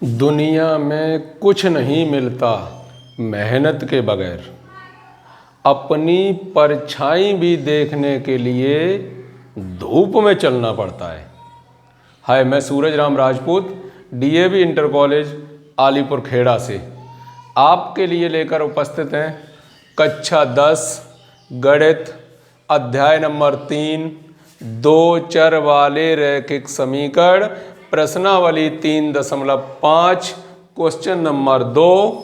दुनिया में कुछ नहीं मिलता मेहनत के बगैर। अपनी परछाई भी देखने के लिए धूप में चलना पड़ता है। हाय, मैं Suraj Ram Rajput DAV inter college Alipur Khera से आपके लिए लेकर उपस्थित हैं कक्षा 10 गणित अध्याय नंबर 3 दो चर वाले रैखिक समीकरण प्रश्नावली 3.5 क्वेश्चन नंबर 2।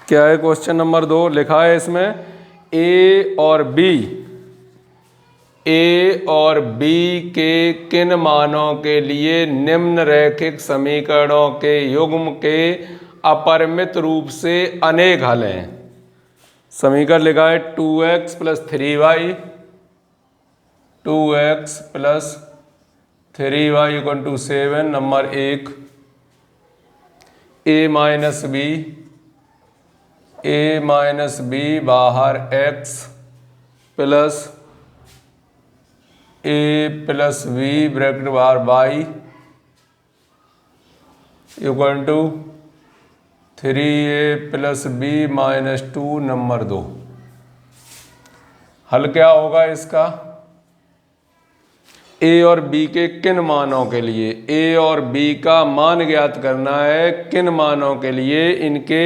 क्या है क्वेश्चन नंबर 2? लिखा है इसमें ए और बी के किन मानों के लिए निम्न रैखिक समीकरणों के युग्म के अपरिमित रूप से अनेक हल हैं। समीकरण लिखा है 2x + 3y = 7। Number 1 a b बाहर x plus a + b bracket बाहर y = 3a + b - 2। नंबर 2 हल क्या होगा इसका? a और b के किन मानों के लिए a और b का मान ज्ञात करना है। किन मानों के लिए इनके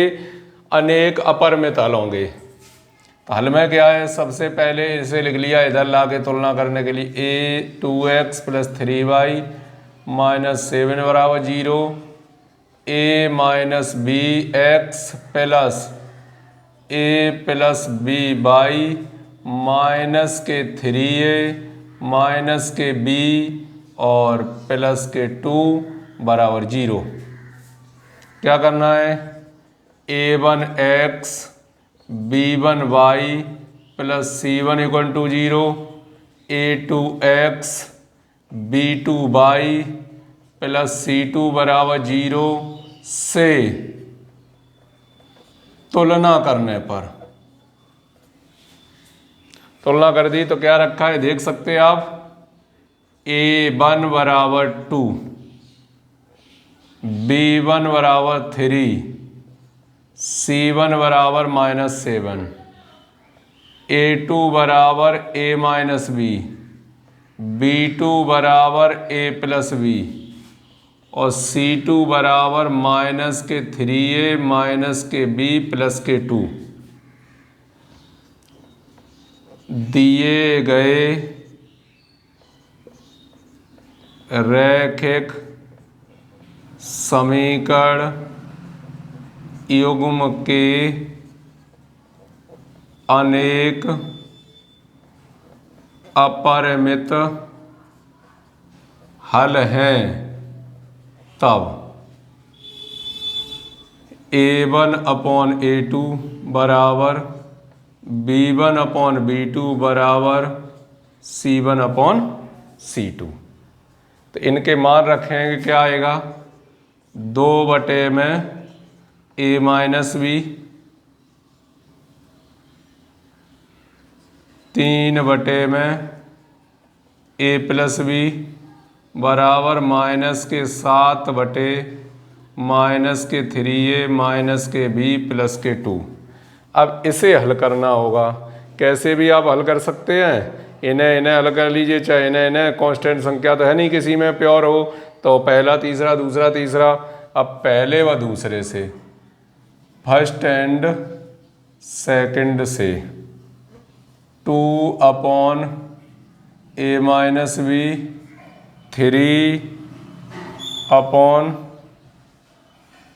अनेक अपरिमित हल होंगे। तो हल में क्या है? सबसे पहले इसे लिख लिया इधर ला के तुलना करने के लिए a 2x + 3y - 7 = 0। a - b x plus a + b y minus के 3a के b और प्लस के 2 = 0। क्या करना है? a1 x b1 y + c1 = 0। a2 x b2 y + c2 = 0 से तुलना करने पर तुलना कर दी तो क्या रखा है देख सकते हैं आप। a1 = 2 b1 = 3 c1 = -7 a2 = a - b b2 = a + b और c2 = के 3a के b प्लस के 2। दिए गए रैखिक समीकरण युग्म के अनेक अपरिमित हल हैं तब a1/a2 बराबर b1/b2 बराबर c1/c2। तो इनके मान रखेंगे क्या आएगा? 2/a - b 3/a + b बराबर के 7/- के 3a के b प्लस के 2। अब इसे हल करना होगा। कैसे भी आप हल कर सकते हैं। इन्हें हल कर लीजिए, चाहे इन्हें कांस्टेंट संख्या तो है नहीं किसी में प्योर हो, तो पहला तीसरा दूसरा तीसरा। अब पहले व दूसरे से फर्स्ट एंड सेकंड से 2/a - b 3/a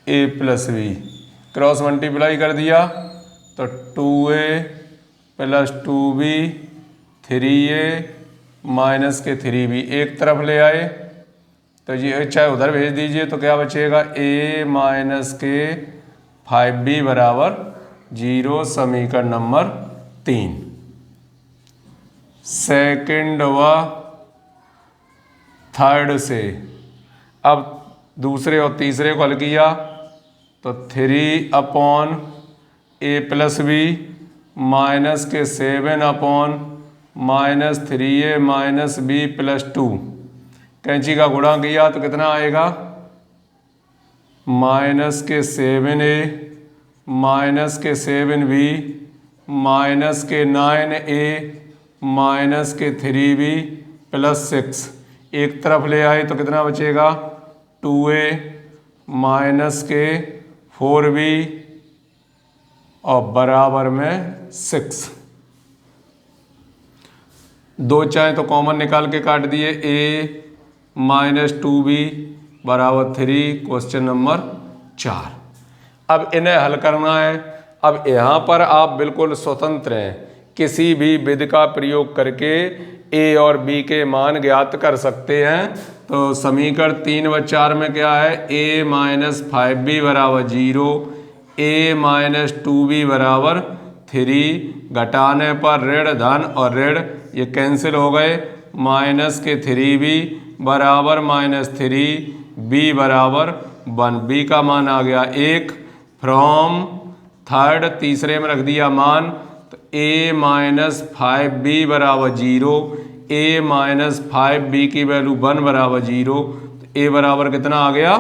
+ b cross multiply कर दिया तो 2a + 2b 3a - के 3b एक तरफ ले आए तो ये चाहे उधर भेज दीजिए तो क्या बचेगा? a - के 5b बराबर 0। समीकरण नंबर 3। सेकंड व थर्ड से अब दूसरे और तीसरे को हल किया तो 3/a + b - के 7/a -3a - b + 2। कैंची का गुणा किया तो कितना आएगा? -7a -7b -9a -3b + 6। एक तरफ ले आए तो कितना बचेगा? 2a -4b और बराबर में 6। दो चाहे तो कॉमन निकाल के काट दिए। a -2b बराबर 3। Question number 4। अब इन्हें हल करना है। अब यहाँ पर आप बिल्कुल स्वतंत्र हैं, किसी भी विधि का प्रयोग करके a और b के मान ज्ञात कर सकते हैं। तो समीकरण 3 व 4 में क्या है? a - 5b बराबर 0, a - 2b बराबर 3। घटाने पर ऋण धन और ऋण ये कैंसिल हो गए। -3b बराबर -3, b बराबर 1। b का मान आ गया 1। फ्रॉम थर्ड तीसरे में रख दिया मान, तो a - 5b बराबर 0, a - 5b की वैल्यू 1 बराबर 0, तो a बराबर कितना आ गया?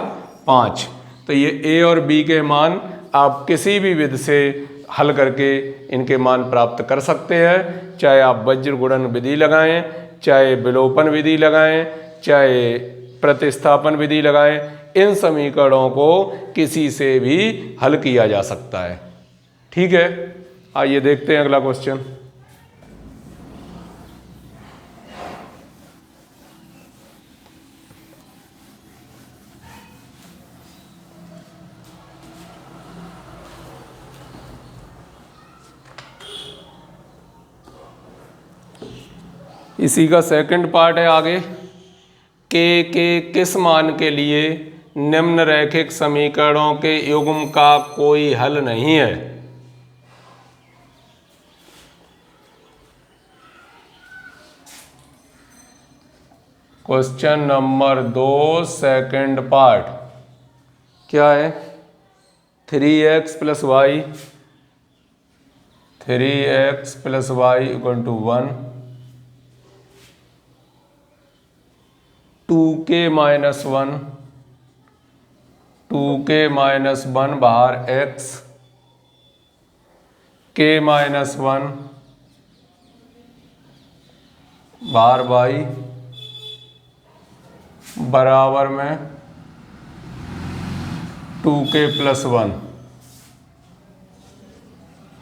5। तो ये a और b के मान आप किसी भी विधि से हल करके इनके मान प्राप्त कर सकते हैं। चाहे आप वज्र गुणन विधि लगाएं, चाहे विलोपन विधि लगाएं, चाहे प्रतिस्थापन विधि लगाएं, इन समीकरणों को किसी से भी हल किया जा सकता है। ठीक है, आइए देखते हैं अगला क्वेश्चन। इसी का सेकंड पार्ट है आगे। के किस मान के लिए निम्नरेखिक समीकरणों के युग्म का कोई हल नहीं है? क्वेश्चन नंबर 2 सेकंड पार्ट क्या है? 3x + y 3x + y = 1, 2k - 1 2k - 1 बाहर x, k - 1 बाहर y बराबर में 2k + 1।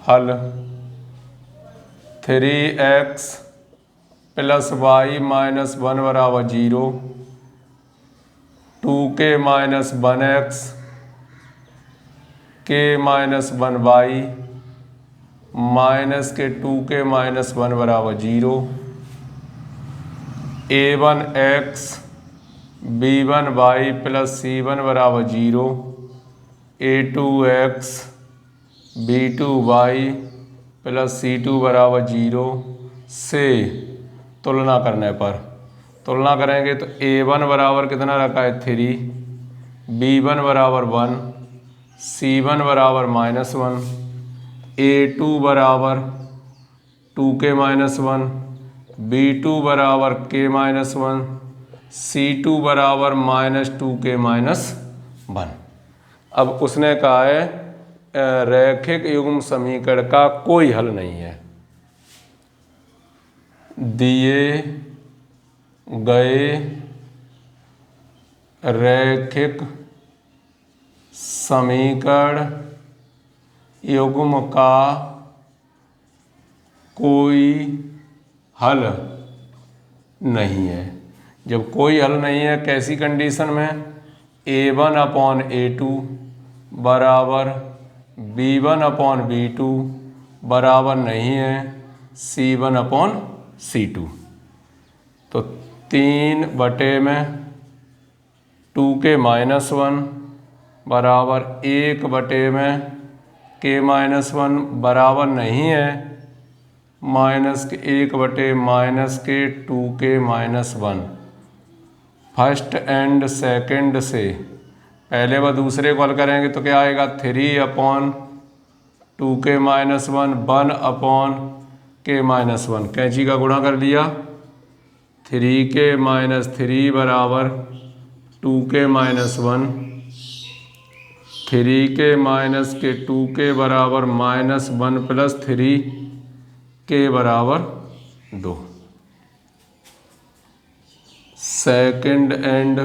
हल 3x + y - 1 बराबर 0, 2k - 1x, k - 1y -2k - 1 बराबर 0, a1x b1y + c1 बराबर 0, a2x b2y + c2 बराबर 0 से तुलना करने पर तुलना करेंगे तो a1 बराबर कितना रखा है? 3, b1 बराबर 1, c1 बराबर -1, a2 बराबर 2k - 1, b2 बराबर k - 1, c2 बराबर -2k - 1। अब उसने कहा है रैखिक युग्म समीकरण का कोई हल नहीं है। दिए गए रैखिक समीकरण युग्म का कोई हल नहीं है। जब कोई हल नहीं है, कैसी कंडीशन में? a1/a2 बराबर b1/b2 बराबर नहीं है c1/c2। तो 3/2k - 1 बराबर 1/k - 1 बराबर नहीं है -1/-2k - 1। फर्स्ट एंड सेकंड से पहले व दूसरे को हल करेंगे तो क्या आएगा? 3/2k - 1 1/, k-1, कैंची का गुणा कर लिया, 3k-3 बराबर 2k-1, 3k-2k बराबर -1 प्लस 3k बराबर 2। सेकंड एंड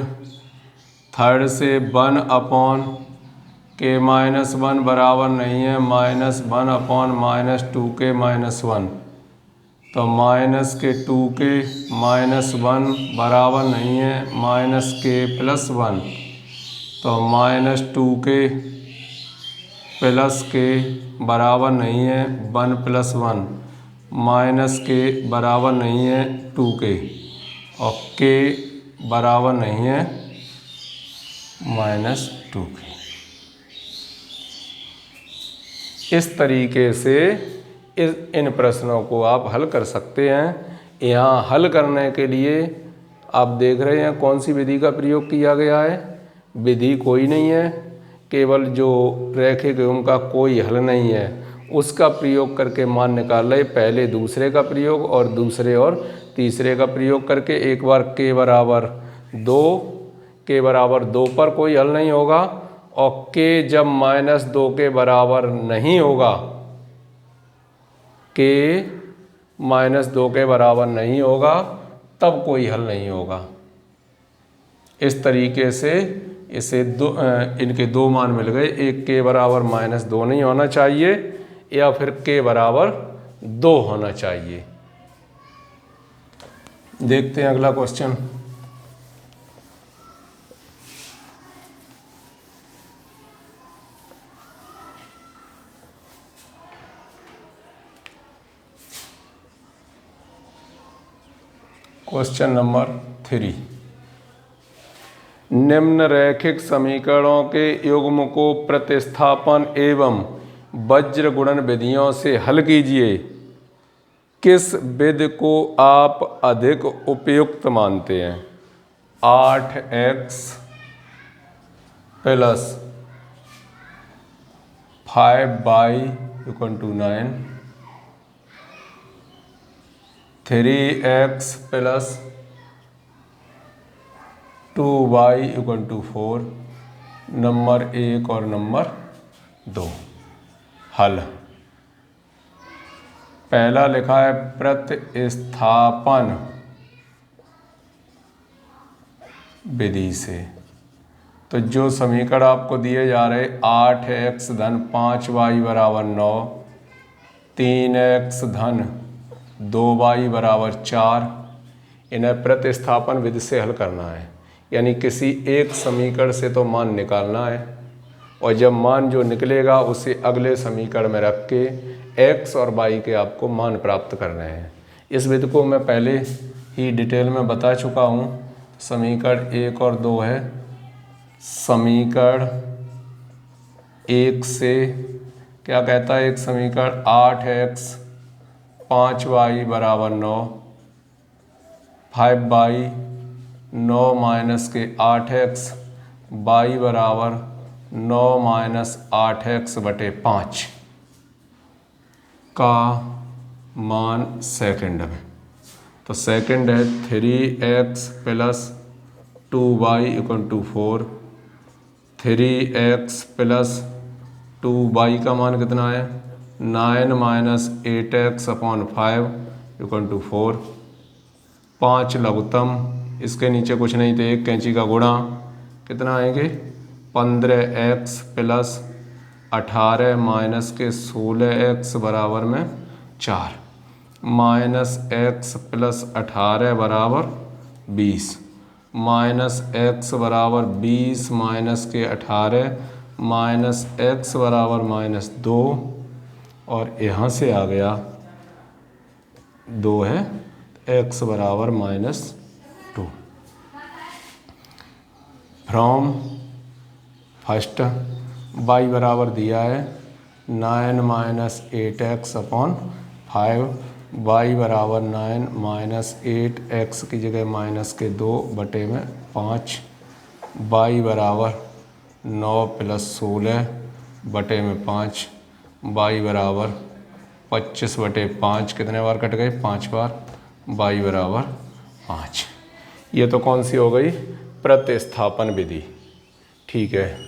थर्ड से 1/k-1 बराबर नहीं है -1/-2k-1, तो -2k -1 बराबर नहीं है -k+1, तो -2k + k बराबर नहीं है 1 + 1, -k बराबर नहीं है 2k और k बराबर नहीं है -2k। इस तरीके से इन प्रश्नों को आप हल कर सकते हैं। यहाँ हल करने के लिए आप देख रहे हैं कौन सी विधि का प्रयोग किया गया है। विधि कोई नहीं है, केवल जो रैखिक एवं का कोई हल नहीं है उसका प्रयोग करके मान निकाल रहे। पहले दूसरे का प्रयोग और दूसरे और तीसरे का प्रयोग करके एक बार k बराबर 2 पर कोई हल नहीं होगा और k जब -2 के बराबर नहीं होगा, k -2 के बराबर नहीं होगा तब कोई हल नहीं होगा। इस तरीके से इसे इनके दो मान मिल गए, एक k बराबर -2 नहीं होना चाहिए या फिर k बराबर 2 होना चाहिए। देखते हैं अगला क्वेश्चन। क्वेश्चन नंबर 3, निम्न रैखिक समीकरणों के युग्म को प्रतिस्थापन एवं वज्र गुणन विधियों से हल कीजिए। किस विधि को आप अधिक उपयुक्त मानते हैं? 8x + 5y = 9, 3x + 2y = 4, number 1 और नंबर 2। हल पहला लिखा है प्रतिस्थापन विधि से, तो जो समीकरण आपको दिए जा रहे 8x - 5y = 9, 3x - 2y = 4, इन्हें प्रतिस्थापन विधि से हल करना है। यानी किसी एक समीकरण से तो मान निकालना है और जब मान जो निकलेगा उसे अगले समीकरण में रख के x और y के आपको मान प्राप्त करने हैं। इस विधि को मैं पहले ही डिटेल में बता चुका हूँ। समीकरण 1 और 2 है। समीकरण 1 से क्या कहता है? एक समीकरण 8x 5y = 9, 5y 9 - के 8x, y = 9 - 8x/5 का मान सेकंड में। तो सेकंड है 3x + 2y = 4, 3x + 2y का मान कितना है? 9 - 8x/5 = 4, 5 लघुत्तम, इसके नीचे कुछ नहीं तो एक कैंची का गुणा कितना आएंगे? 15x + 18 - के 16x = 4, -x + 18 = 20, -x = 20 - के 18 -x = -2 और यहाँ से आ गया 2 है, x = -2। फ्रॉम फर्स्ट y बराबर दिया है 9 - 8x/5, y = 9 - 8x की जगह -2/5, y = 9 + 16/5, y = 25/5 कितने बार कट गए? 5 बार। y बराबर 5। ये तो कौन सी हो गई? प्रतिस्थापन विधि। ठीक है,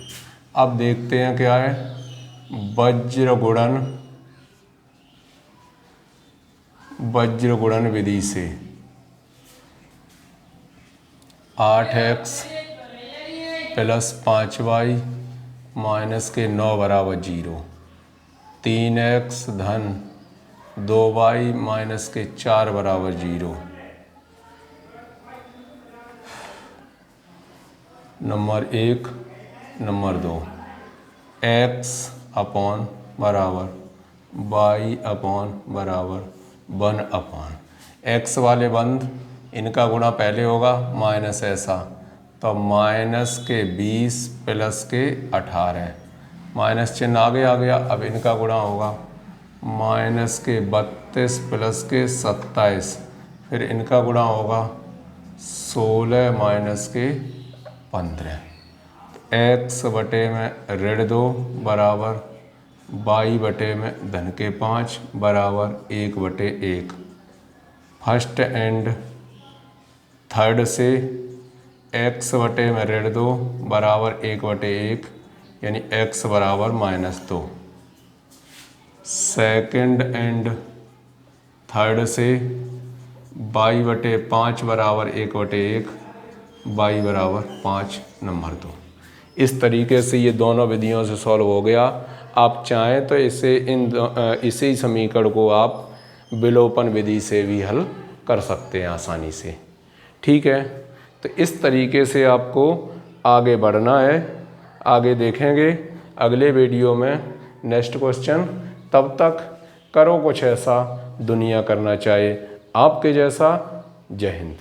अब देखते हैं क्या है। वज्र गुणन विधि से 8x + 5y - 9 बराबर 0। 3x - 2y - 4 बराबर 0। नंबर 1। नंबर 2, x अपॉन बराबर y अपॉन बराबर 1/। x वाले बंद इनका गुणा पहले होगा माइनस ऐसा, तो -20 + 18, माइनस चिन्ह आगे आ गया। अब इनका गुणा होगा -32 + 27, फिर इनका गुणा होगा 16 - 15। x बटे में -2 बराबर y बटे में -5 बराबर 1/1। फर्स्ट एंड थर्ड से x बटे में -2 बराबर 1/1, यानी x बराबर -2। सेकंड एंड थर्ड से y बटे 5 बराबर 1/1, y बराबर 5। नंबर 2। इस तरीके से ये दोनों विधियों से सॉल्व हो गया। आप चाहें तो इसी समीकरण को आप विलोपन विधि से भी हल कर सकते हैं आसानी से। ठीक है, तो इस तरीके से आपको आगे बढ़ना है। आगे देखेंगे अगले वीडियो में नेक्स्ट क्वेश्चन। तब तक करो कुछ ऐसा दुनिया करना चाहे आपके जैसा। जय हिंद।